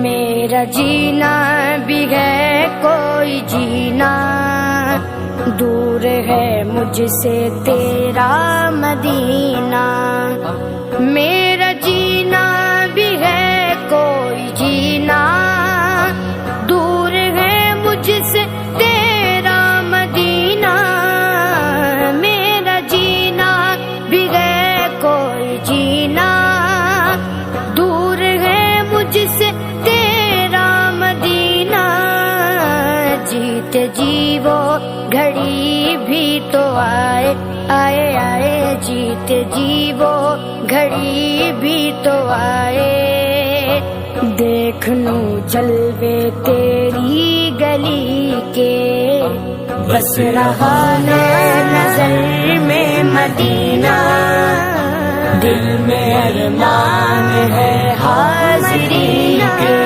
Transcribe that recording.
میرا جینا بھی ہے کوئی جینا، دور ہے مجھ سے تیرا مدینہ۔ میرا جینا بھی ہے کوئی جینا، دور ہے مجھ سے تیرا مدینہ۔ میرا جینا بھی ہے کوئی جینا، دور ہے مجھ سے تیرا مدینہ۔ جیتے جی وہ گھڑی بھی تو آئے آئے آئے، جیتے جی وہ گھڑی بھی تو آئے۔ دیکھ لوں جلوے تیری گلی کے، بس رہا ہے نظر میں مدینہ۔ دل میں ارمان ہے حاضری کے،